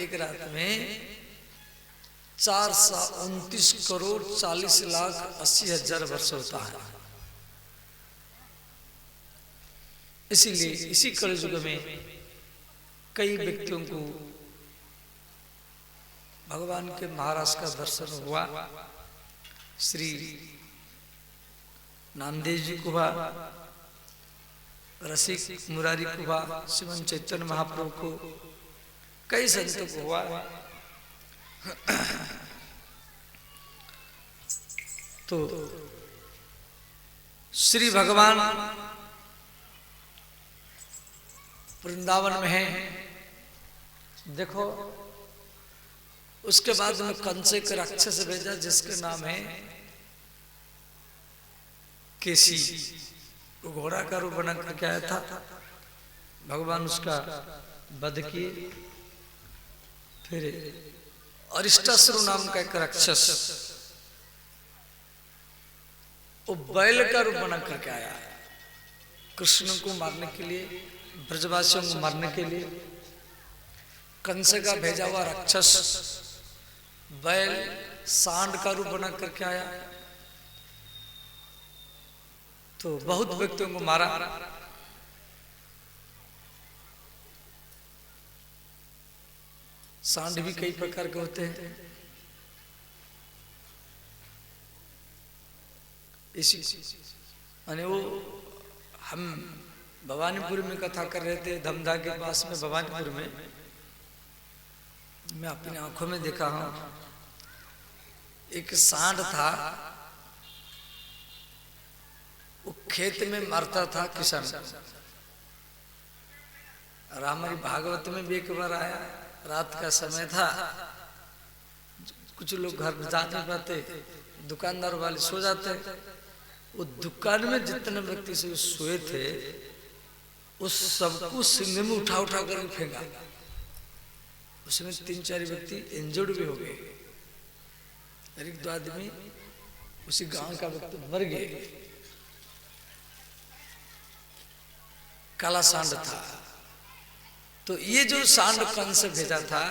एक रात में 429 करोड़ 40 लाख 80 हजार वर्ष होता है। इसीलिए इसी कलयुग में कई व्यक्तियों को भगवान के महाराज का दर्शन हुआ। श्री नामदेव जी को हुआ, रसिक मुरारी को हुआ, श्रीमन चैतन्य महाप्रभु को, कई संतों को हुआ। तो श्री भगवान वृंदावन में है। देखो उसके बाद में कंस के राक्षस भेजा जिसके नाम है केसी। वो घोड़ा का रूप बना करके आया था। भगवान उसका वध किए। फिर अरिष्टासुर नाम का एक राक्षस वो बैल का रूप बना करके आया कृष्ण को मारने के लिए, ब्रजवासियों को मारने के लिए। कंस का भेजा हुआ राक्षस बैल सांड का रूप बना करके आया तो बहुत व्यक्तियों को मारा। सांड भी कई प्रकार के होते हैं। इसी माने वो हम भवानीपुर में कथा कर रहे थे, धमधा के पास में भवानीपुर में। मैं अपनी आंखों में देखा हूं, एक सांड था, वो खेत में मरता था किसान। और हमारी भागवत में भी एक बार आया, रात का समय था, कुछ लोग घर जा नहीं पाते, दुकानदार वाले सो जाते। वो दुकान में जितने व्यक्ति से सोए थे उस सबको सीने में उठा उठा कर फेंका। उसमें 3-4 व्यक्ति इंजर्ड भी हो गए। एक 2 आदमी उसी गांव का व्यक्ति मर गए। काला सांड था। तो ये जो सांड कंस से भेजा था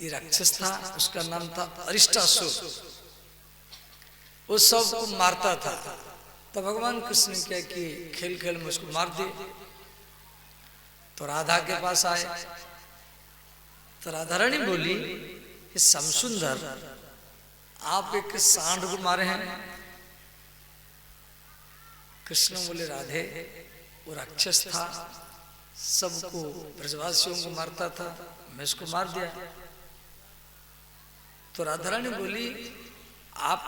ये राक्षस था, उसका नाम था अरिष्टासुर। वो सबको मारता था। तो भगवान कृष्ण ने क्या कि खेल खेल में उसको मार दिए। तो राधा के पास आए तो राधा रानी बोली, ये समसुंदर आप एक सांड को मारे हैं। कृष्ण बोले, राधे वो राक्षस था, सबको ब्रजवासियों को मारता था, मैं इसको मार दिया। तो राधा रानी बोली, आप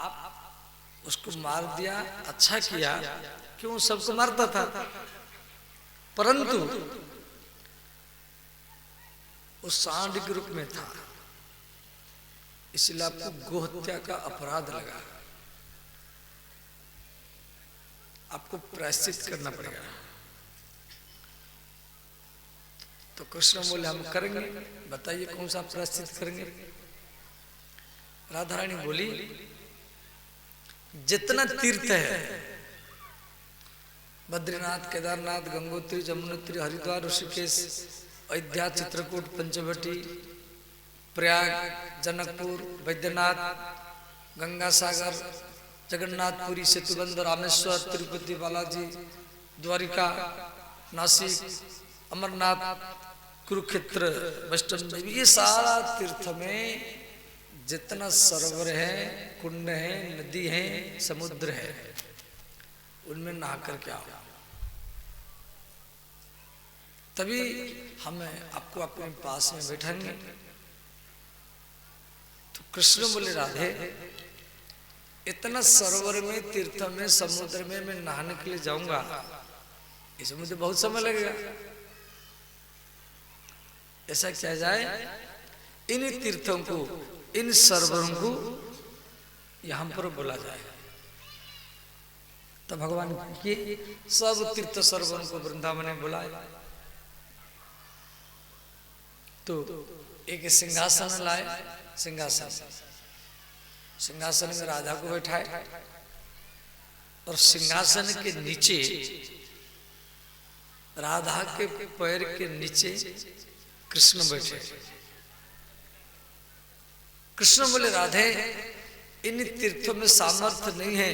उसको मार दिया, अच्छा किया, क्यों सबको मारता था, परंतु वो सांड के रूप में था, इसलिए आपको गोहत्या का अपराध लगा, आपको प्रायश्चित करना पड़ेगा। तो कृष्ण बोले, हम करेंगे, बताइए कौन सा प्रायश्चित करेंगे। राधा रानी बोली, जितना तीर्थ है, बद्रीनाथ, केदारनाथ, गंगोत्री, जमुनोत्री, हरिद्वार, ऋषिकेश, अयोध्या, चित्रकूट, पंचवटी, प्रयाग, जनकपुर, वैद्यनाथ, गंगा सागर, जगन्नाथपुरी, सेतुबंध, रामेश्वर, तिरुपति बालाजी, द्वारिका, नासिक, अमरनाथ, कुरुक्षेत्र, वैष्णव देवी, ये सारा तीर्थ में जितना सरोवर है, कुंड है, नदी है, समुद्र है, उनमें नहा करके आओ, तभी हम आपको अपने पास में बैठाएंगे। तो कृष्ण बोले, राधे इतना सरोवर में, तीर्थ में, समुद्र में मैं नहाने के लिए जाऊंगा, इसमें मुझे बहुत समय लगेगा। ऐसा किया जाए, इन तीर्थों को, इन सरोवरों को यहां पर बोला जाए। तो भगवान के सब तीर्थ सरोवरों को वृंदावन में बुलाए। तो एक सिंहासन लाए, सिंहासन, सिंहासन में राधा को बैठाए और सिंहासन के नीचे, राधा के पैर के नीचे कृष्ण बैठे। कृष्ण बोले राधे इन तीर्थों में सामर्थ्य नहीं है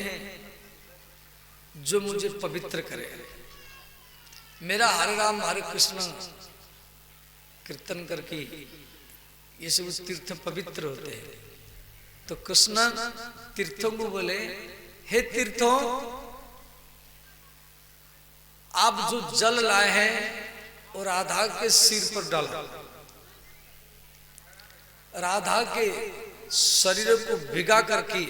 जो मुझे पवित्र करे। मेरा हरे राम हरे कृष्ण कीर्तन करके ये सब तीर्थ पवित्र होते हैं। तो कृष्ण तीर्थों को बोले हे तीर्थों, आप जो जल लाए हैं और राधा के सिर पर डालो, राधा के शरीर को भिगा करके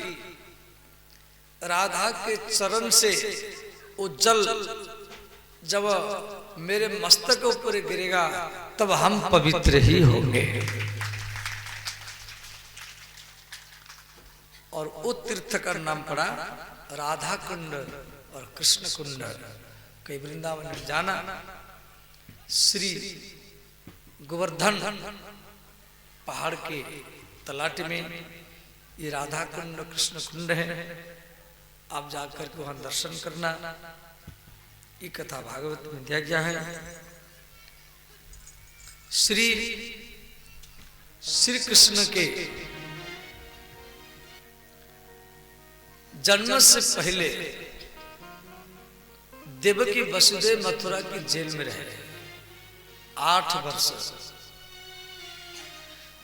राधा के चरण से वो जल जब मेरे मस्तक के ऊपर गिरेगा तब हम पवित्र ही होंगे। और वो तीर्थ का नाम पड़ा राधा कुंड और कृष्ण कुंड। कई वृंदावन में जाना, श्री गोवर्धन पहाड़ के तलाट में ये राधा कुंड कृष्ण कुंड है। आप जाकर के वहां दर्शन करना। ये कथा भागवत में दिया गया है। श्री कृष्ण के जन्म से पहले देवकी वसुदेव मथुरा की जेल में रहे 8 वर्ष।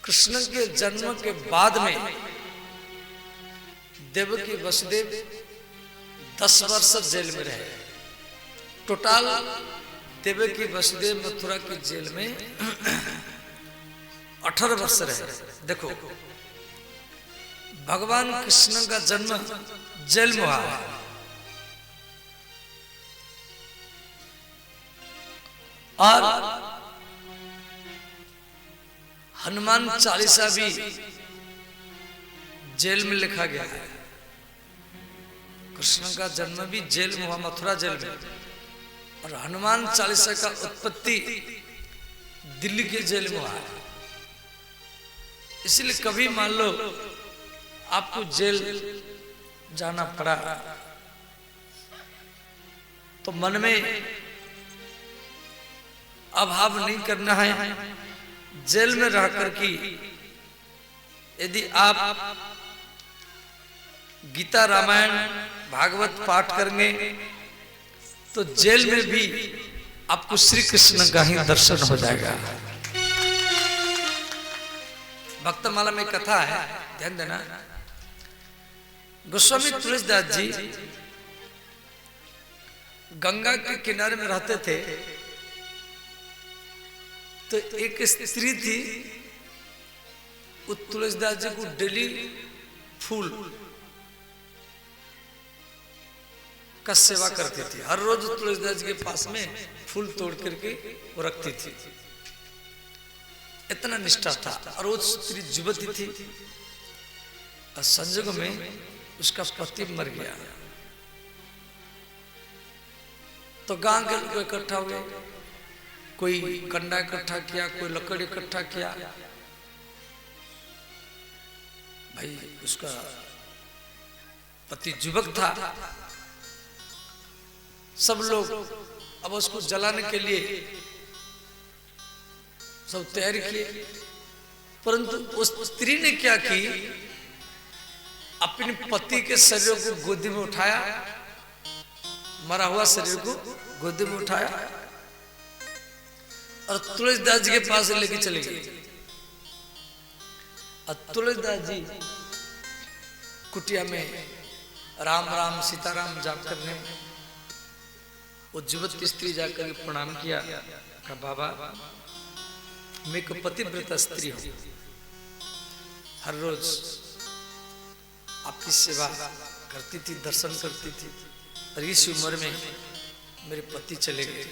कृष्ण के जन्म के बाद में देवकी वसुदेव 10 वर्ष जेल में रहे। टोटल देवकी वसुदेव मथुरा की जेल में 18 वर्ष रहे। देखो, भगवान कृष्ण का जन्म जेल में हुआ है। और हनुमान चालीसा भी जेल में लिखा गया है। कृष्ण का जन्म भी जेल में हुआ, मथुरा जेल में। और हनुमान चालीसा का उत्पत्ति दिल्ली के जेल में हुआ है। इसलिए कभी मान लो आपको जेल जाना पड़ा तो मन में अभाव नहीं करना है। जेल में रह करके यदि आप गीता रामायण भागवत पाठ करेंगे तो जेल में भी आपको श्री कृष्ण का ही दर्शन हो जाएगा। भक्तमाला में कथा है, ध्यान देना। गोस्वामी तुलसीदास जी गंगा के किनारे में रहते थे। तो एक स्त्री थी, वो तुलसीदास जी को डेली फूल का सेवा करती थी। हर रोज तुलसीदास जी के पास में फूल तोड़ करके वो रखती थी। इतना निष्ठा था। और वो स्त्री युवती थी। और संजोग में उसका पति मर गया। तो गांव के लोग इकट्ठा हुए। कोई कंडा इकट्ठा किया, कोई लकड़ी इकट्ठा किया। भाई उसका पति युवक था। सब लोग अब उसको जलाने के लिए सब तैयारी किए। परंतु उस स्त्री ने क्या की, अपने पति के शरीर को गोदी में उठाया, मरा हुआ शरीर को गोदी में उठाया और तुलसीदास जी के पास लेके चले गए। और तुलसीदास जी कुटिया में राम राम सीताराम जाप कर रहे। वो युवती स्त्री जाकर प्रणाम किया, कहा बाबा मैं एक पतिव्रता स्त्री हूं, हर रोज आपकी सेवा करती थी, दर्शन करती थी। और इस उम्र में मेरे पति चले गए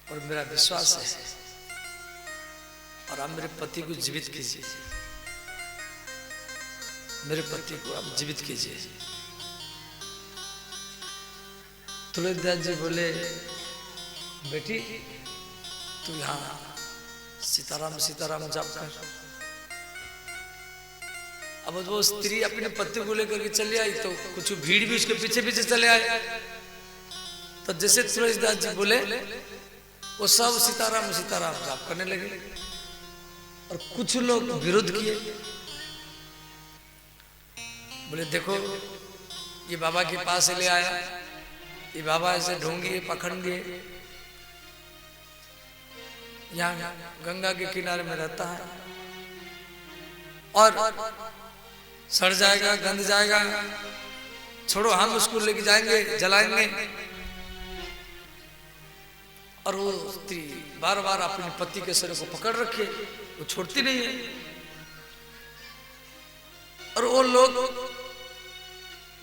और मेरा विश्वास है और आप मेरे पति को जीवित कीजिए, मेरे पति को आप जीवित कीजिए। तुलसीदास जी बोले बेटी तू यहाँ सीताराम सीताराम जाप कर। अब वो स्त्री अपने पति को लेकर के चली आई तो कुछ भीड़ भी उसके पीछे पीछे चले आए। तो जैसे तुलसीदास जी बोले वो सब सीताराम सीताराम जाप करने लगे। और कुछ लोग विरोध किए, बोले देखो ये बाबा के पास ले आया, ये बाबा ऐसे ढोंगी पखंडी है, यहाँ गंगा के किनारे में रहता है और सड़ जाएगा, गंद जाएगा, छोड़ो हम उसको लेके जाएंगे, जलाएंगे। और वो स्त्री बार बार अपने पति के सिर को पकड़ रखे, वो छोड़ती नहीं है। और वो लोग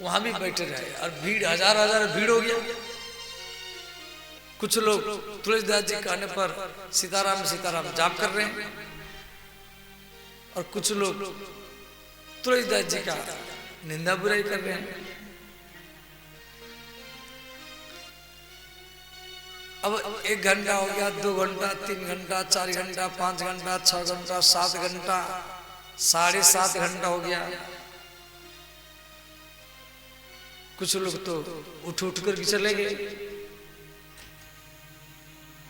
वहां भी बैठे रहे और भीड़ हजार हजार भीड़ हो गया। कुछ लोग तुलसीदास जी कहने पर सीताराम सीताराम जाप कर रहे हैं और कुछ लोग तुलसीदास जी का निंदा बुराई कर रहे हैं। अब 1 घंटा हो गया, 2 घंटा, 3 घंटा, 4 घंटा, 5 घंटा, 6 घंटा, 7 घंटा, 7.5 घंटा हो गया। कुछ लोग तो उठ उठ कर चले गए,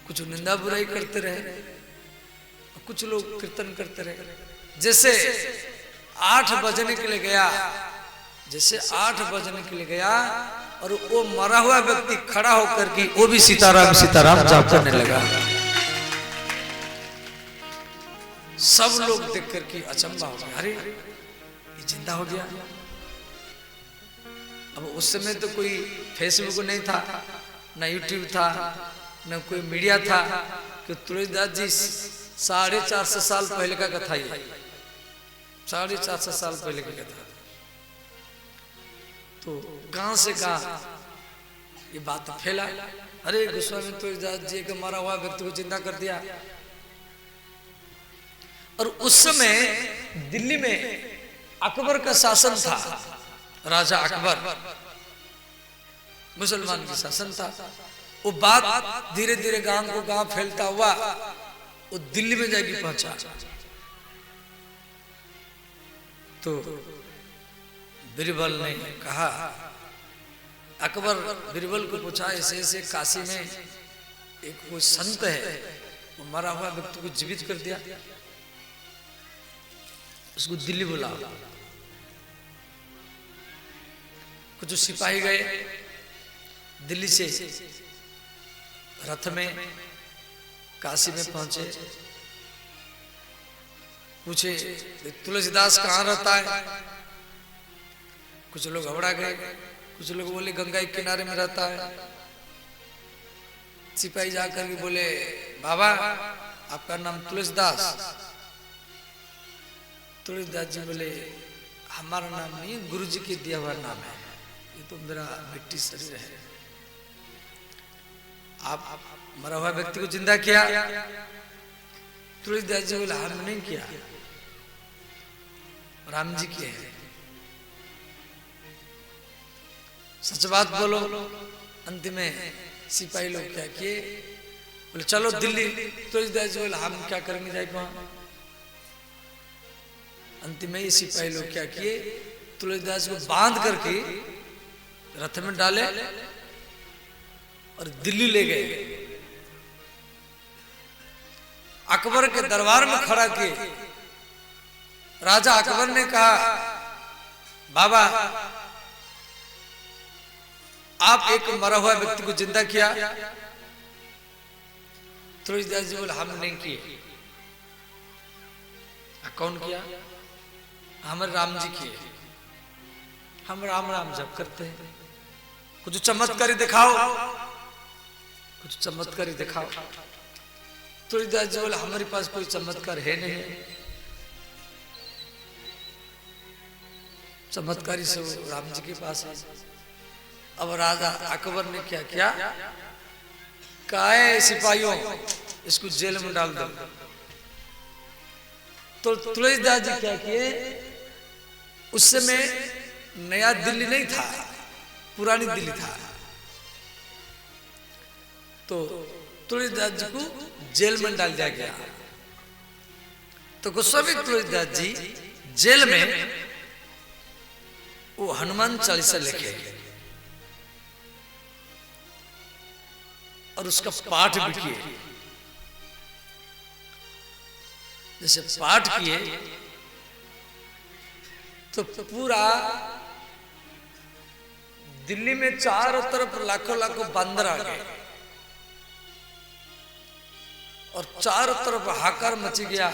कुछ निंदा बुराई करते रहे, कुछ लोग कीर्तन करते रहे। जैसे 8 बजने के लिए गया, जैसे 8 बजने के लिए गया और वो मरा हुआ व्यक्ति खड़ा होकर के वो भी सीताराम सीताराम जाप करने लगा। सब लोग देख करके अचंभा हो गया, अरे ये जिंदा हो गया। अब उस समय तो कोई फेसबुक नहीं था, ना यूट्यूब था, न कोई मीडिया था कि तुलसीदास जी 450 साल पहले का कथा ही, 450 साल पहले की कथा। तो कहां से कहां ये बात फैला, अरे गोस्वामी तुलसीदास जी का मरा हुआ व्यक्ति को जिंदा कर दिया। और उस समय दिल्ली में अकबर का शासन था, राजा अकबर, मुसलमान की शासन था। वो बात धीरे धीरे गांव को गांव फैलता हुआ वो दिल्ली में जाके पहुंचा। तो बीरबल ने कहा, अकबर बीरबल को पूछा, ऐसे ऐसे काशी में एक कोई संत है, वो मरा हुआ व्यक्ति को जीवित कर दिया, उसको दिल्ली बुलाओ। कुछ सिपाही गए दिल्ली से रथ में काशी में पहुंचे, पूछे तुलसीदास कहाँ रहता है। कुछ लोग घबरा गए, कुछ लोग बोले गंगा के किनारे में रहता है। सिपाही जाकर के बोले, बाबा आपका नाम तुलसीदास? तुलसीदास जी बोले, हमारा नाम नहीं, गुरु जी के दिया हुआ नाम है, ये तो मेरा मिट्टी शरीर है। आप मरा हुआ व्यक्ति को जिंदा किया? तुलसीदास जी बोले, हम नहीं किया, राम जी किए हैं। सच बात बोलो। अंतिम में सिपाही लोग क्या किए, बोले चलो दिल्ली। तुलसीदास जी बोले, हम क्या करेंगे जाके वहां। अंतिम में ये सिपाही लोग क्या किए, तुलसीदास को बांध करके रथ में डाले और दिल्ली ले गए। अकबर के दरबार में खड़ा किए। राजा अकबर ने कहा, बाबा आप एक मरा हुआ व्यक्ति को जिंदा किया? तुलसीदास जी बोले, हम नहीं किए। कौन किया? हमारे राम जी किए, हम राम राम जप करते हैं। कुछ चमत्कारी दिखाओ, कुछ चमत्कारी दिखाओ। तुलसीदास जी बोले, हमारे पास कोई चमत्कार है नहीं। चमत्कारी से राम जी के पास है। अब राजा अकबर ने क्या किया, कहा सिपाहियों इसको जेल में डाल दो। तो तुलसीदास जी क्या किए, उस समय नया दिल्ली नहीं था, पुरानी दिल्ली था। तो तुलसीदास जी को जेल में डाल दिया गया। तो गोस्वामी तुलसीदास जी जेल में वो हनुमान चालीसा लिखे और उसका पाठ भी किए। जैसे पाठ किए तो पूरा दिल्ली में चारों तरफ लाखों लाखों बंदर आ गए और चारों तरफ हाकार मच गया।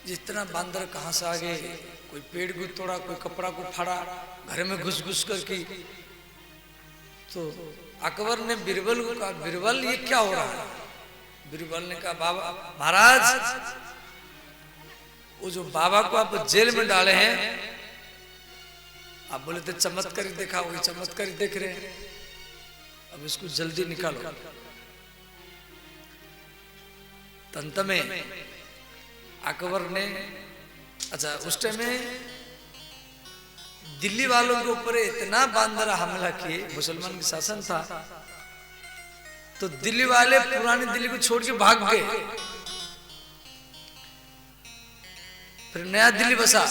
जितना बंदर कहां से आ गए, कोई पेड़ को तोड़ा, कोई कपड़ा को फाड़ा, घर में घुस घुस कर की। तो अकबर ने बीरबल को कहा, बीरबल ये क्या हो रहा है? बीरबल ने कहा, बाबा महाराज, वो जो बाबा को आप जेल में डाले हैं, आप बोले थे चमत्कारी देखा, वही चमत्कारी देख रहे हैं, अब इसको जल्दी निकालो। तंत में अकबर ने, अच्छा उस टाइम में दिल्ली वालों के ऊपर इतना बांदरा हमला किए, मुसलमान की शासन था, तो दिल्ली वाले पुरानी दिल्ली को छोड़ के भाग गए, फिर नया दिल्ली बसा।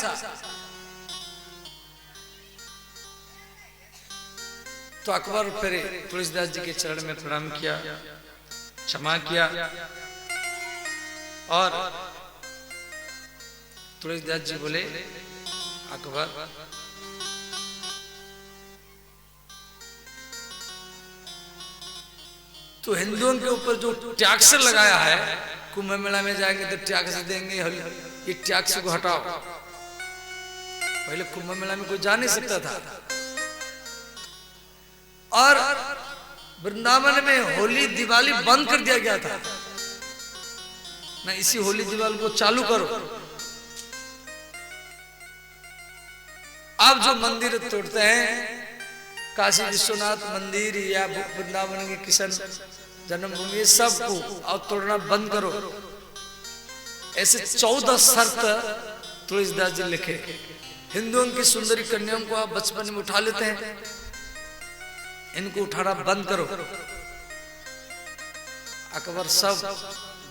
तो अकबर फिर तुलसीदास जी के चरण में प्रणाम किया, क्षमा किया, और तुलसीदास जी बोले, अकबर तो हिंदुओं के ऊपर जो टैक्स लगाया है, कुंभ मेला में जाएंगे तो टैक्स देंगे, ये टैक्स को हटाओ। पहले कुंभ मेला में कोई जा नहीं सकता था, और वृंदावन में होली दिवाली बंद कर दिया गया था ना, इसी होली दिवाली को चालू करो। अब जो मंदिर तोड़ते हैं, काशी विश्वनाथ मंदिर या वृंदावन की किशन जन्मभूमि, सबको अब तोड़ना बंद करो। ऐसे 14 शर्त तुलसीदास जी लिखे। हिंदुओं की सुंदरी कन्याओं को आप बचपन में उठा लेते हैं, इनको उठाना बंद करो। अकबर सब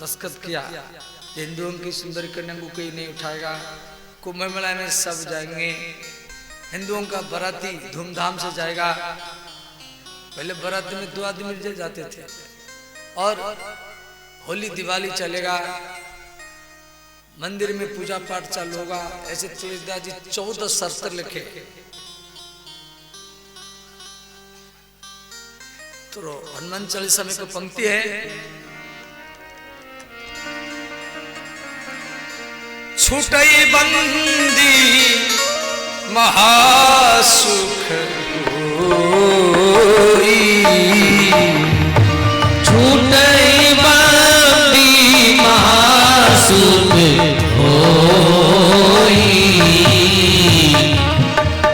दस्तखत किया, हिंदुओं की सुंदरी कन्याओं को कोई नहीं उठाएगा, कुंभ मेला में सब जाएंगे, हिंदुओं का बाराती धूमधाम से जाएगा। पहले बाराती में 2 आदमी जाते थे, और होली दिवाली चलेगा, मंदिर में पूजा पाठ चालू होगा। ऐसे तुलसीदास जी 14 शर्त लिखे। तो हनुमान चालीसा में को पंक्ति है, छूटई बंदी महासुख होई, छूटई बंदी महासुख होई।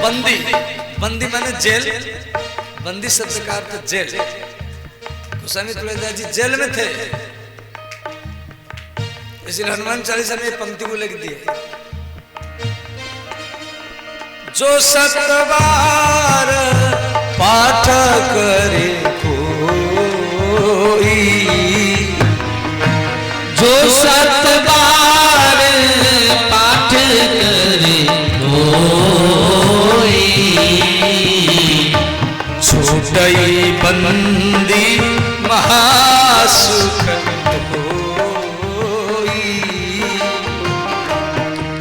बंदी, बंदी माने जेल, बंदी शब्द का अर्थ जेल। गोस्वामी तुलसीदास जी जेल में थे, इसलिए हनुमान चालीसा में पंक्ति को लिख दिए, जो 7 बार पाठ करे कोई, जो 7 बार पाठ करे कोई, छूटई बंदी महासुख होई,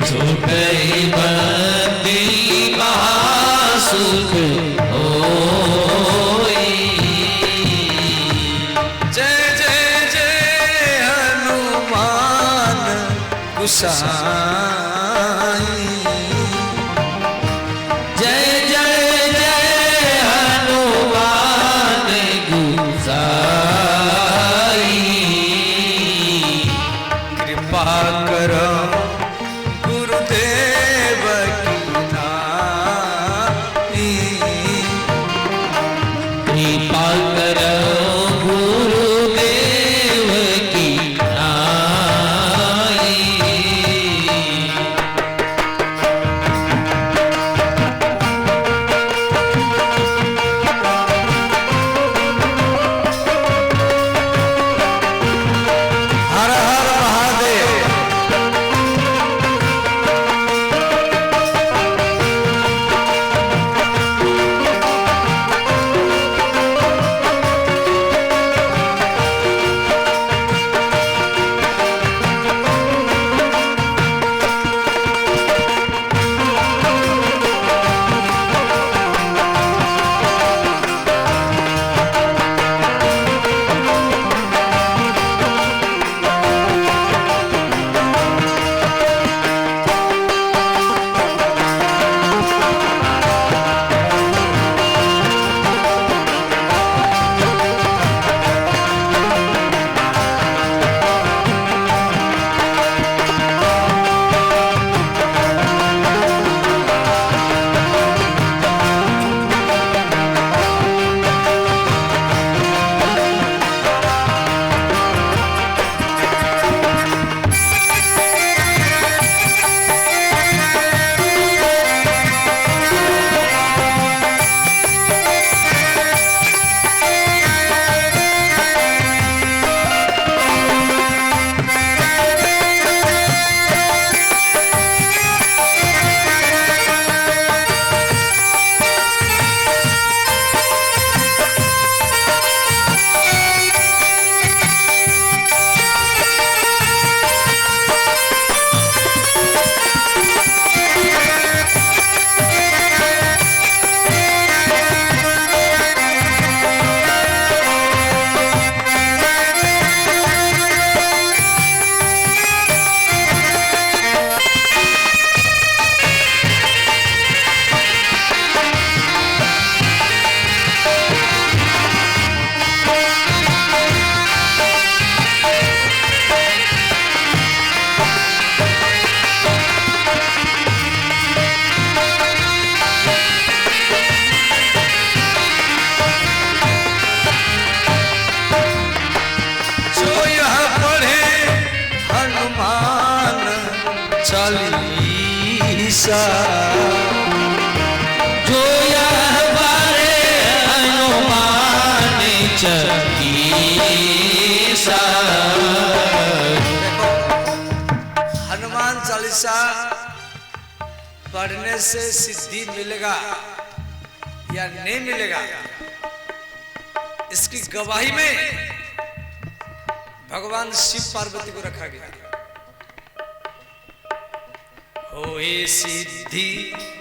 छूटई बंदी महासुख होई। जय जय जय हनुमान गोसाई, जय जय जय हनुमान गोसाई। कृपा करो गुरुदेव की नाई, कृपा करो गुरुदेव की नाई। हर हर महादेव। चालीसा जो यह बारे हनुमान चालीसा। हनुमान चालीसा पढ़ने से सिद्धि मिलेगा या नहीं मिलेगा, इसकी गवाही में भगवान शिव पार्वती को रखा गया। होए सिद्धि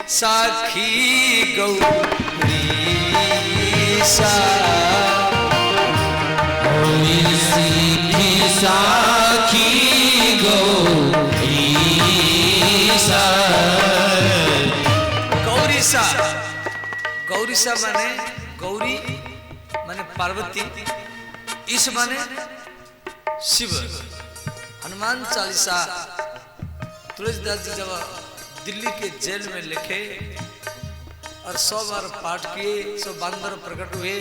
साखी गौरीसा, होए सिद्धि साखी गौरीसा। गौरीसा, गौरीसा माने गौरी माने पार्वती, इस माने शिव। हनुमान चालीसा तुलसीदास जी जब दिल्ली के जेल में लिखे और 100 बार पाठ किए, 100 बांदर प्रकट हुए,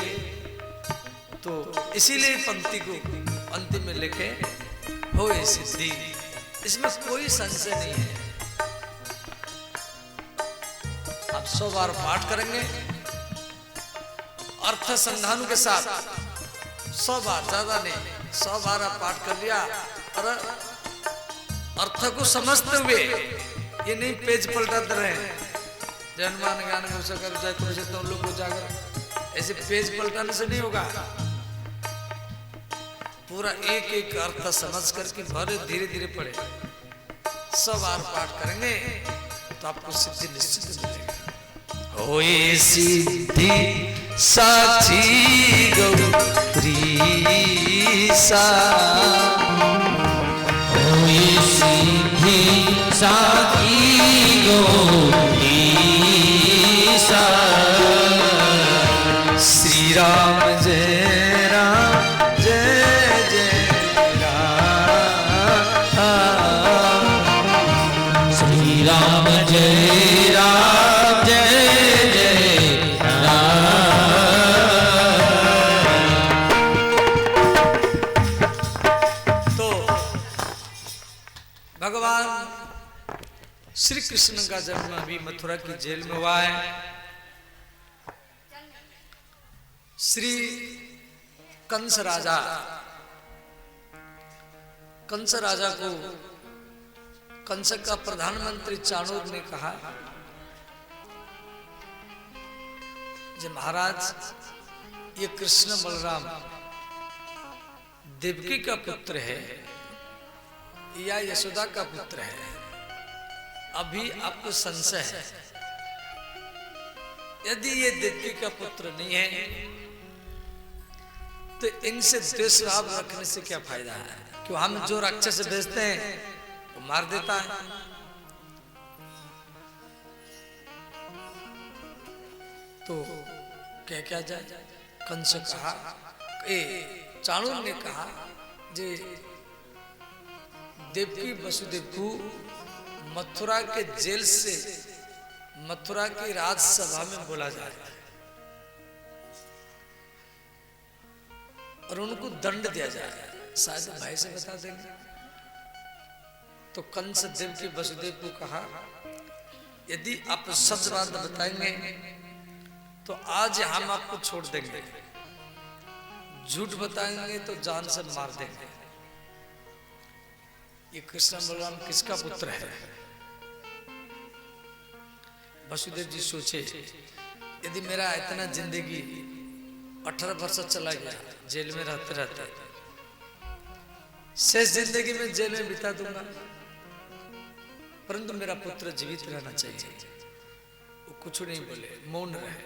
तो इसीलिए पंक्ति को अंतिम में लिखे होए सिद्धि। इसमें कोई संशय नहीं है। आप 100 बार पाठ करेंगे अर्थ संधान के साथ, 100 बार, ज्यादा नहीं, 100 बार आप पाठ कर लिया और अर्थ को समझते हुए, ये नहीं पेज पलटाते रहे जय हनुमान ज्ञान घोषा कर जय पुरुषोत्तम लोग को जागर, ऐसे पेज पलटाने से नहीं होगा। पूरा एक एक अर्थ समझ करके भरे धीरे धीरे पढ़े, 100 बार पाठ करेंगे तो आपको सिद्धि निश्चित मिलेगा। होए सिद्धि साक्षी गौरीसा, होए सिद्धि साखी गौरीसा। श्री राम जय राम जय जय राम, श्री राम जय राम जय जय राम। तो भगवान श्री कृष्ण का जन्म अभी मथुरा की जेल में हुआ है। श्री कंस राजा को कंस का प्रधानमंत्री चाणूर ने कहा, जे महाराज ये कृष्ण बलराम देवकी का पुत्र है या यशोदा का पुत्र है, अभी आपको संशय है। यदि ये देवकी का पुत्र नहीं है तो इनसे द्वेष भाव रखने से क्या फायदा है? क्यों हम जो राक्षस भेजते हैं वो मार देता है। तो क्या जाए? कंस कहा, चाणूर ने कहा, जे देवकी वसुदेव को मथुरा के जेल से मथुरा की राजसभा में बोला जाए और उनको दंड दिया जाए, शायद भाई से बता देंगे। तो कंस देवकी वसुदेव को कहा, यदि आप सच बात बताएंगे तो आज हम आपको छोड़ देंगे, झूठ बताएंगे तो जान से मार देंगे। ये कृष्ण बलराम किसका पुत्र है? वसुदेव जी सोचे, यदि मेरा इतना जिंदगी 18 वर्ष चला गया जेल में रहते रहते, शेष जिंदगी में जेल में बिता दूंगा, परंतु मेरा पुत्र जीवित रहना चाहिए। वो कुछ नहीं बोले, मौन रहे।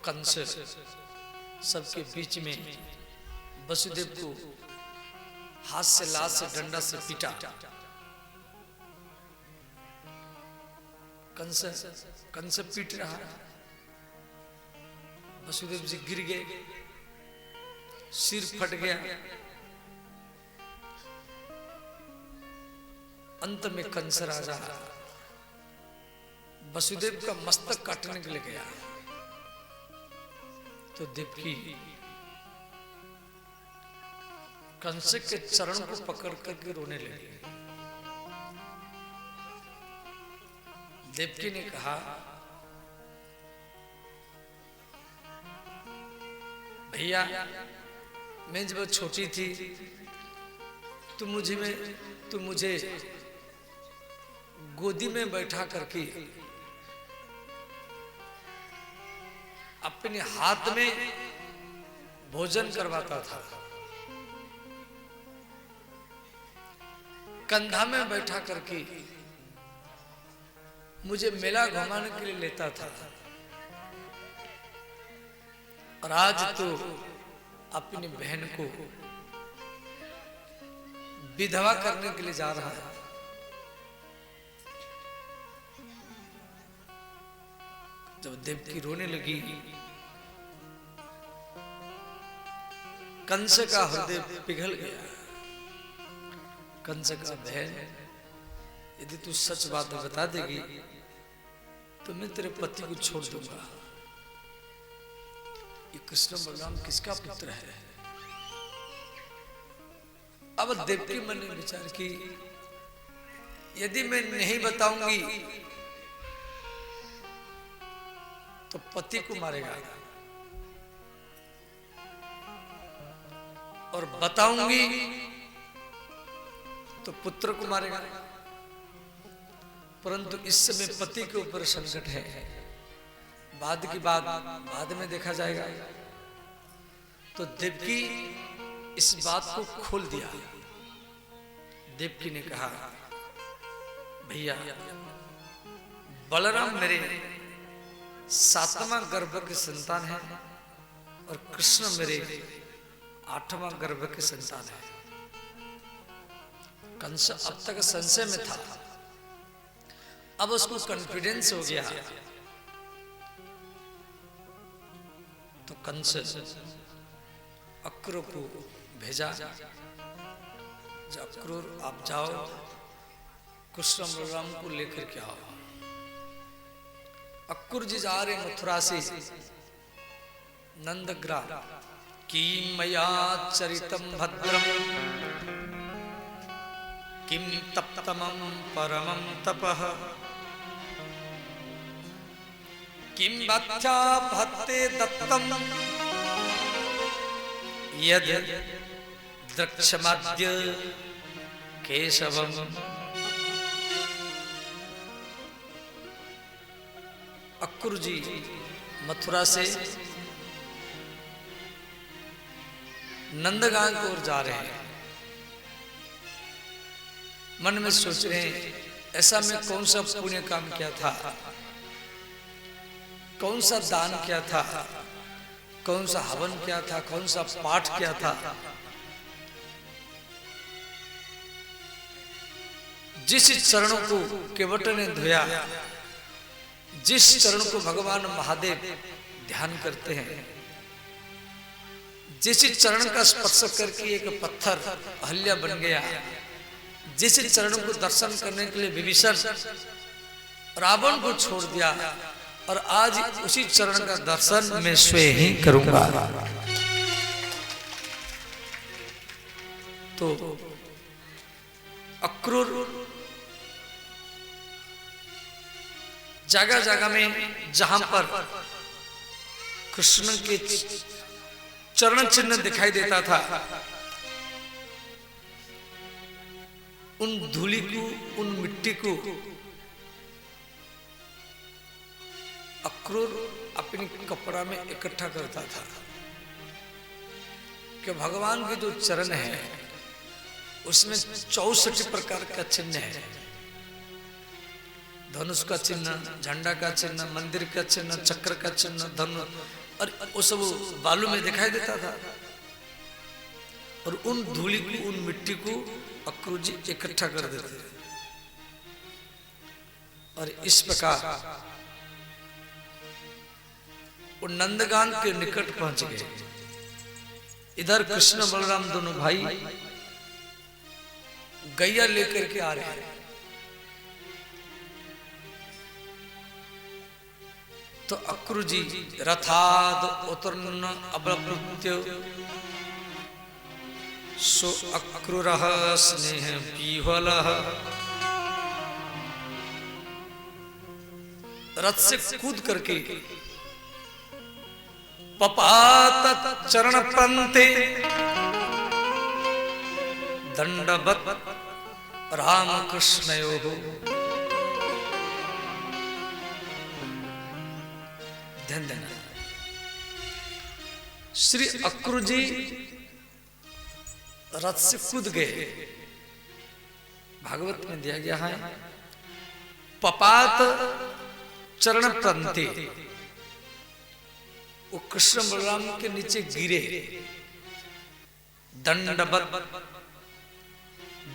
कंस सबके बीच में वसुदेव को हाथ से, लात से, डंडा से पीटा। कंस पीट रहा, वसुदेव जी गिर गए, सिर फट गया। अंत में कंस राजा वसुदेव का मस्तक काटने के लिए गया तो देवकी कंस के चरण को पकड़ करके रोने लगी। देवकी ने कहा, भैया मैं जब छोटी थी तो मुझे गोदी में बैठा करके अपने हाथ में भोजन करवाता था, कंधा में बैठा करके मुझे मेला घुमाने के लिए लेता था, और आज तो अपनी बहन को विधवा करने के लिए जा रहा है। जब देवकी रोने लगी, कंस का हृदय पिघल गया। कंस का, बहन यदि तू सच बात बता देगी तो मैं तेरे पति को छोड़ दूंगा। ये कृष्ण बलराम किसका पुत्र है? अब देवकी मन ने विचार की, यदि मैं नहीं बताऊंगी तो पति को मारेगा, और बताऊंगी तो पुत्र को मारेगा। परंतु इस समय पति के ऊपर संकट है, बाद की बात बाद में देखा जाएगा। तो देवकी इस बात को खोल दिया। देवकी ने कहा, भैया बलराम मेरे 7वां गर्भ के संतान है और कृष्ण मेरे 8वां गर्भ के संतान है। कंस अब तक संशय में था, अब उसको कॉन्फिडेंस हो गया। तो कंस अक्रूर को भेजा, अक्रूर आप जाओ कृष्ण बलराम को लेकर के आओ। अक्रूर जी जा रहे मथुरा से नंदग्राम। की मया चरितम भद्रम किम तप्तमं परमं तपः किम भक्त्या भक्ते दत्तम यद द्रक्षमाद्य केशवम। अक्रूर जी मथुरा से नंदगांव की ओर जा रहे हैं। मन में सोच रहे हैं, ऐसा मैं कौन सा पुण्य काम किया था, कौन सा दान किया था, कौन सा हवन किया था, कौन सा पाठ किया था, जिस चरणों को केवट ने धोया, जिस चरण को भगवान महादेव ध्यान करते हैं, जिस चरण का स्पर्श करके एक पत्थर अहल्या बन गया, जिस चरण को दर्शन करने के लिए विभीषण रावण को छोड़ दिया, और आज उसी चरण का दर्शन मैं स्वयं ही करूंगा। तो अक्रूर जगह जगह में जहां पर कृष्ण के चरण चिन्ह दिखाई देता था, उन धूलि को, उन मिट्टी को अक्रूर अपने कपड़ा में इकट्ठा करता था कि भगवान के जो चरण है उसमें 64 प्रकार का चिन्ह है। धनुष का चिन्ह, झंडा का चिन्ह, मंदिर का चिन्ह, चक्र का चिन्ह, धनु, और वो सब बालू में दिखाई देता था। और उन धूलि को, उन मिट्टी को अक्रूर जी इकट्ठा कर देते थे। और इस प्रकार वो नंदगान के निकट पहुंच गए। इधर कृष्ण बलराम दोनों भाई गैया लेकर के आ रहे हैं। तो अक्रूर जी रथाद उतरन अबलप्लुत्य सो अक्रूरः स्नेह पीहलः रथ से कूद करके पपात चरण पंते दंडवत राम कृष्णयोः। ध्यान देना, श्री अक्रूर जी रथ से कूद गए। भागवत में दिया गया है पपात चरण पंते, वो कृष्ण बलराम के नीचे गिरे। दंडवत,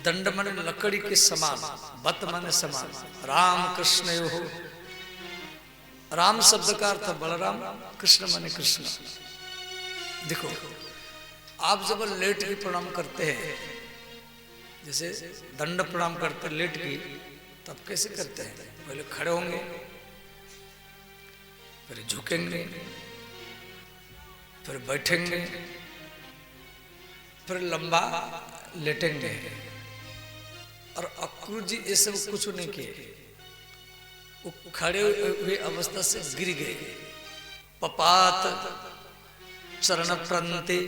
दंड माने लकड़ी के समान, बत माने समान। राम कृष्णयोः, राम शब्द का अर्थ बलराम, कृष्ण माने कृष्ण। देखो आप जब लेट के प्रणाम करते हैं, जैसे दंड प्रणाम करते लेट की, तब कैसे करते हैं? पहले खड़े होंगे, फिर झुकेंगे, फिर बैठेंगे, फिर लंबा लेटेंगे। और अक्रूर जी ये सब कुछ नहीं किए, वो खड़े हुए अवस्था से गिर गए। पपात चरण प्रंते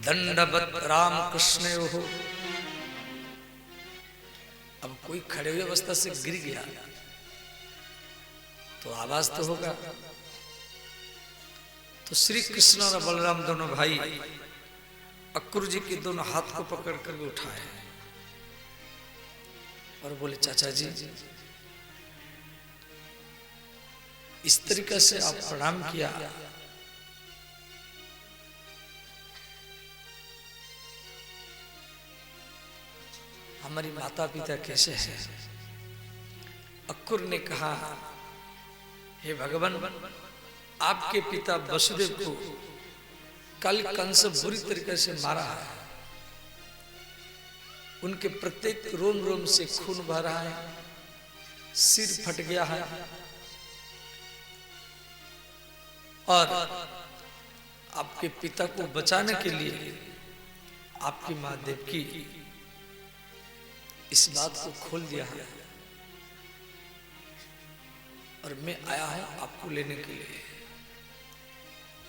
दंडवत राम कृष्णयोः। अब कोई खड़े हुए अवस्था से गिर गया तो आवाज तो होगा। तो श्री कृष्ण और बलराम दोनों भाई अक्रूर जी के दोनों हाथ को पकड़ कर उठाए और बोले, चाचा जी इस तरीके से आप प्रणाम किया, हमारी माता पिता कैसे हैं? अक्रूर ने कहा, हे भगवान, आपके पिता वसुदेव को कल कंस बुरी तरीके से मारा है, उनके प्रत्येक रोम रोम से खून बह रहा है, सिर फट गया है, और आपके पिता को बचाने के लिए आपकी मां देवकी इस बात को खोल दिया है, और मैं आया हूं आपको लेने के लिए।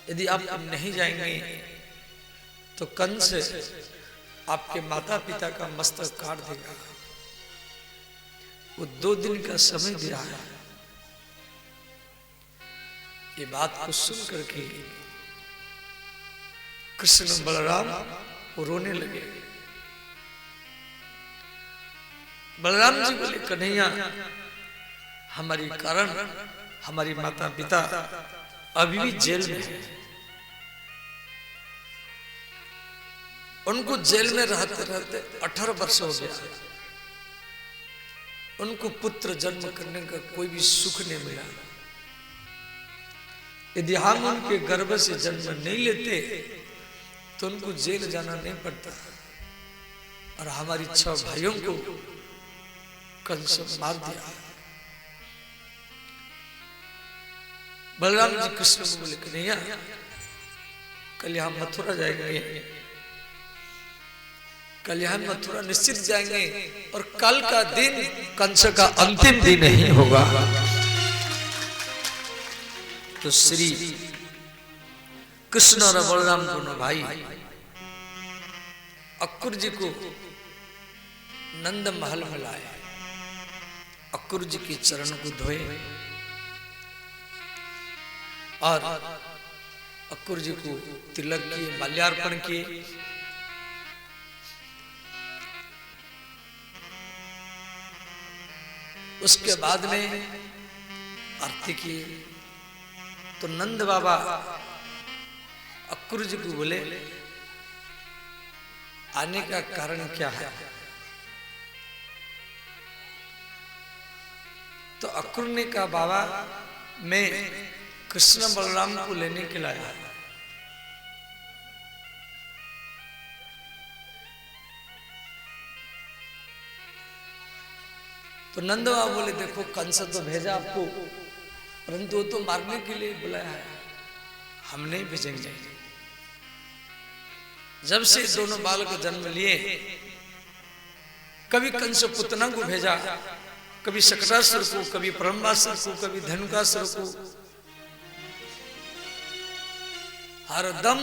यदि आप नहीं जाएंगे तो कंस आपके माता पिता का मस्तक काट देगा। वो 2 दिन का समय दिया है। ये बात को सुन करके कृष्ण बलराम वो रोने लगे। बलराम जी बोले, कन्हैया, हमारी कारण हमारी माता पिता अभी भी जेल में है। उनको जेल में रहते रहते 18 वर्ष हो गया। उनको पुत्र जन्म करने का कोई भी सुख नहीं मिला। यदि हम उनके गर्भ से जन्म नहीं लेते तो उनको जेल जाना नहीं पड़ता। और हमारी 6 भाइयों को कंस मार दिया। बलराम जी कृष्ण को बोले, कन्हैया, कल यहाँ मथुरा जाएंगे, कल यहाँ मथुरा निश्चित जाएंगे, और कल का दिन कंस का अंतिम दिन नहीं होगा। तो श्री कृष्ण और बलराम दोनों भाई अक्रूर जी को नंद महल में लाए, अक्रूर जी के चरण को धोए और अक्रूर जी को तिलक किए, माल्यार्पण किए। उसके बाद में आरती की। तो नंद बाबा अक्रूर जी को बोले, आने का कारण क्या है? तो अक्रूर ने कहा, बाबा, मैं कृष्ण बलराम को लेने के लिए आया। तो नंद बाबा बोले, देखो, कंस तो भेजा आपको, परंतु वो तो मारने के लिए बुलाया है, हम नहीं भेजेंगे। जब से दोनों बालक जन्म लिए, कभी कंस पुतना को भेजा, कभी शकटासुर को, कभी ब्रह्मासुर को, कभी धनुकासुर को। हर दम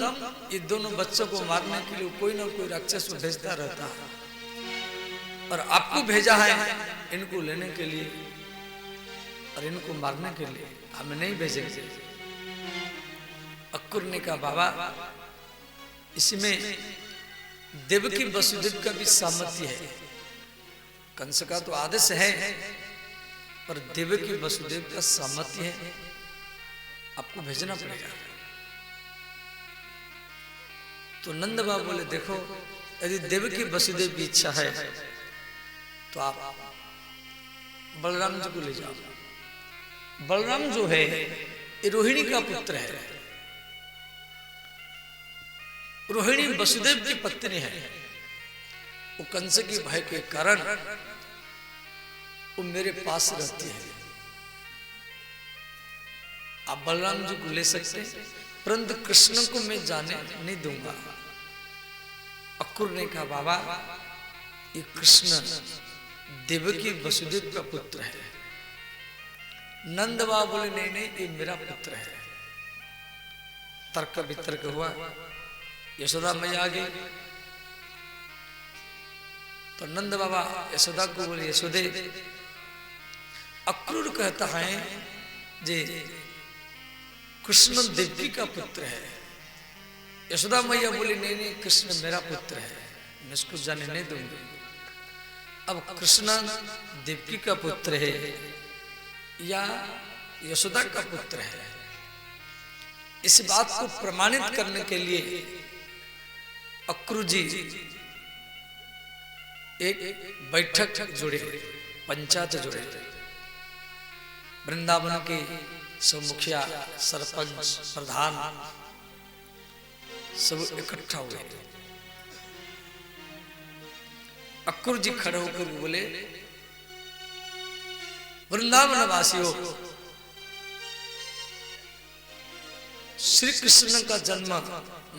ये दोनों बच्चों को मारने के लिए कोई ना कोई राक्षस को भेजता रहता है। और आपको भेजा है इनको लेने के लिए और इनको मारने के लिए, हमें नहीं भेजेंगे। अक्रूर ने कहा बाबा, इसमें देवकी वसुदेव का भी सामर्थ्य है। कंस का तो आदेश है, पर देवकी वसुदेव का सामर्थ्य है, आपको भेजना पड़ेगा। तो नंद बाबा बोले देखो, यदि देवकी वसुदेव की इच्छा है तो आप बलराम जी को ले जाओ। बलराम जो है ये रोहिणी का पुत्र है, रोहिणी वसुदेव की पत्नी है। वो कंस के भय के कारण वो मेरे पास रहती है। आप बलराम जी को ले सकते हैं, परंतु कृष्ण को मैं जाने नहीं दूंगा। अक्रूर ने कहा बाबा, ये कृष्ण देवकी वसुदेव का पुत्र है। नंद बाबा बोले नहीं नहीं, ये मेरा पुत्र है। तर्क वितर्क हुआ, यशोदा मैया आ गई। तो नंद बाबा यशोदा को बोले, यशोदे अक्रूर कहता है जे कृष्ण देवकी का पुत्र है। यशोदा मैया बोली नहीं नहीं, कृष्ण मेरा पुत्र है, मैं इसको जाने नहीं दूंगी। अब कृष्ण देवकी का पुत्र है या यशोदा का पुत्र है, इस बात को प्रमाणित करने के लिए अक्रूर जी एक बैठक जोड़े, पंचायत जोड़े। वृंदावन के सब मुखिया, सरपंच, प्रधान सब इकट्ठा हुए। अक्रूर जी खड़े होकर बोले, वृंदावन वासियों, श्री कृष्ण का जन्म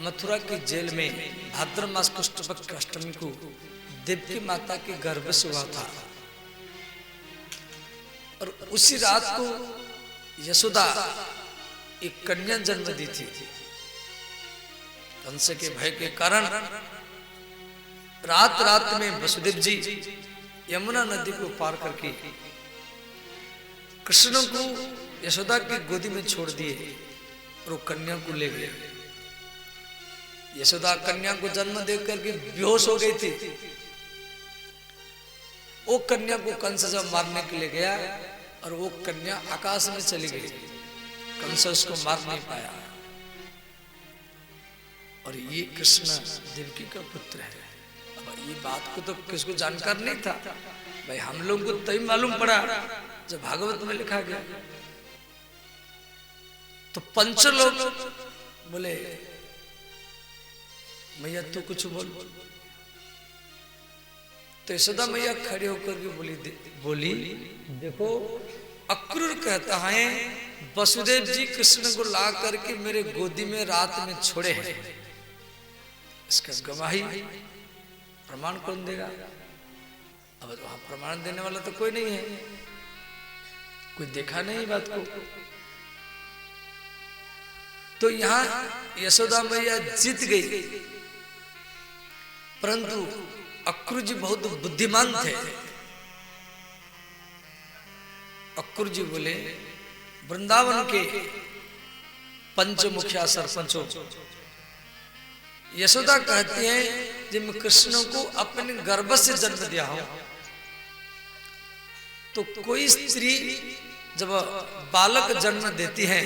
मथुरा की जेल में भाद्र मास कृष्ण पक्ष अष्टमी को देवकी माता के गर्भ से हुआ था। और उसी रात को यशोदा एक कन्या जन्म दी थी। कंस के भय के कारण रात रात में वसुदेव जी यमुना नदी को पार करके कृष्ण को यशोदा की गोदी में छोड़ दिए और वो कन्या को ले गए। यशोदा कन्या को जन्म देकर के बेहोश हो गई थी। वो कन्या को कंस जब मारने के लिए गया और वो कन्या आकाश में चली गई, कंस उसको मार नहीं पाया। और ये कृष्ण देवकी का पुत्र है। अब ये बात को तो किसको जानकार नहीं था भाई, हम लोग को तभी मालूम पड़ा जब भागवत में लिखा गया। तो पंच लोग बोले, मैया तू कुछ बोल। तो यशोदा मैया खड़े होकर के बोली देखो, अक्रूर कहता है वसुदेव जी कृष्ण को ला करके मेरे गोदी में रात में छोड़े हैं। इसका गवाही प्रमाण कौन देगा? अब वहां प्रमाण देने वाला तो कोई नहीं है, कोई देखा नहीं बात को। तो यहां यशोदा मैया जीत गई, परंतु अक्रूर जी बहुत बुद्धिमान थे। अक्रूर जी बोले, वृंदावन के पंच मुखिया सरपंचों, यशोदा कहती है जब मैं कृष्ण को अपने गर्भ से जन्म दिया हूं, तो कोई स्त्री जब बालक जन्म देती है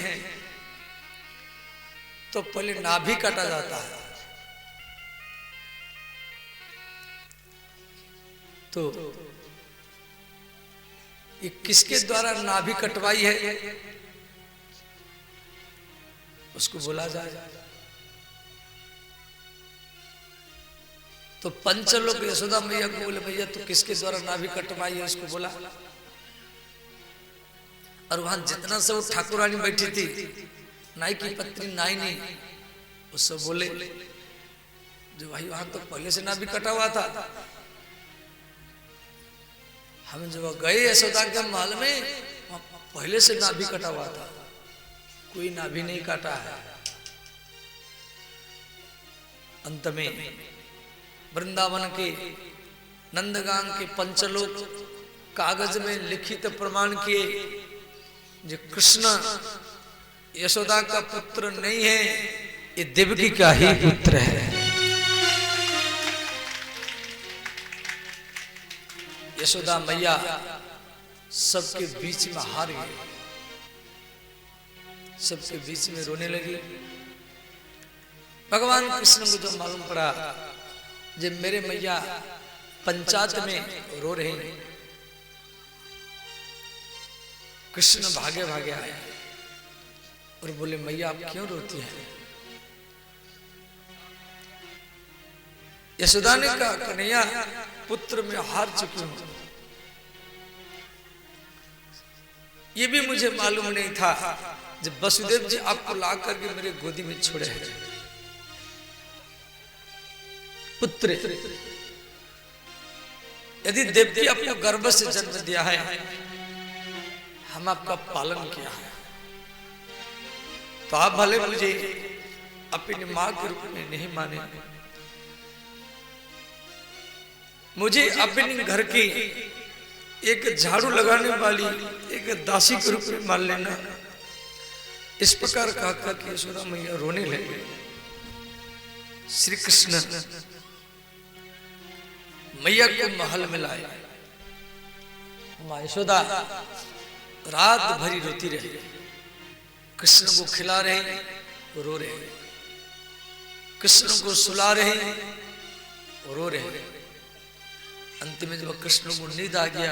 तो पहले नाभि काटा जाता है। तो ये किसके द्वारा नाभि कटवाई है उसको बोला जाए। तो पंच लोग यशोदा मैया को बोले, भैया तो किसके द्वारा नाभि कटवाई है उसको बोला। और वहां जितना से वो ठाकुरानी बैठी थी, नाई की पत्नी नाइनी, वो सब बोले जो भाई वहां तो पहले से नाभि कटा हुआ था, हम जब गए यशोदा के महल में, पहले से नाभि कटा हुआ था, कोई नाभि नहीं काटा है। अंत में वृंदावन के नंदगान के पंचलोक कागज में लिखित प्रमाण किए, जो कृष्ण यशोदा का पुत्र नहीं है, ये देवकी का ही पुत्र है। यशोदा मैया सबके बीच में हार गई, सबके बीच में रोने लगी। भगवान कृष्ण को जब मालूम पड़ा जब मेरे मैया पंचायत में रो रहे हैं, कृष्ण भागे भागे आए और बोले मैया आप क्यों रोती हैं? यशोदा ने कहा कन्हैया पुत्र में हार चुकी हूं, ये भी मुझे मालूम नहीं था जब वसुदेव जी आपको ला करके मेरे गोदी में छोड़े हैं। पुत्र यदि देवकी आपको गर्भ से जन्म दिया है, हम आपका पालन किया है, तो आप भले मुझे अपनी मां के रूप में नहीं माने, मुझे अपने घर की एक झाड़ू लगाने वाली एक दासी के रूप में मान लेना। इस प्रकार कहा कि यशोदा मैया रोने लगे। श्री कृष्ण मैया को महल में लाए। मां यशोदा रात भरी रोती रही, कृष्ण को खिला रहे रो रहे, कृष्ण को सुला रहे रो रहे। अंतिम में जब कृष्ण को नींद आ गया,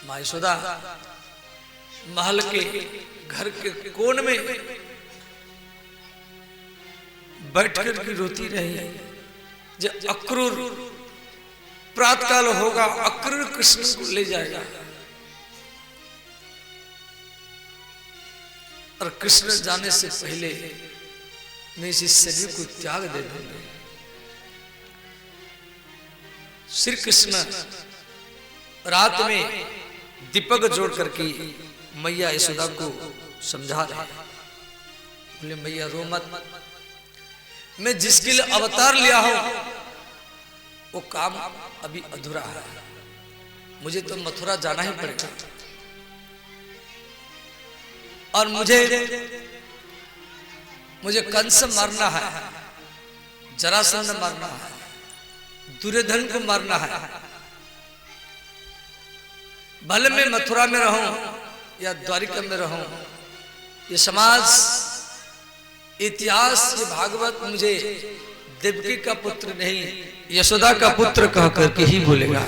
मां यशोदा महल के घर के कोन में बैठकर के रोती रही। जब अक्रूर प्रातकाल होगा, अक्रूर कृष्ण को ले जाएगा और कृष्ण जाने से पहले मैं इस शरीर को त्याग दे दूंगा। श्री कृष्ण रात में दीपक जोड़ करके मैया यशोदा को समझा रहे, बोले मैया रो मत, मैं जिसके लिए अवतार लिया हूं वो काम अभी अधूरा है, मुझे तो मथुरा जाना ही पड़ेगा और मुझे कंस मारना है, जरासंध मारना है, दुर्योधन को मारना है। भले मैं मथुरा में रहूं या द्वारिका में रहूं, ये समाज इतिहास ये भागवत मुझे देवकी का पुत्र नहीं यशोदा का पुत्र कह करके ही बोलेगा।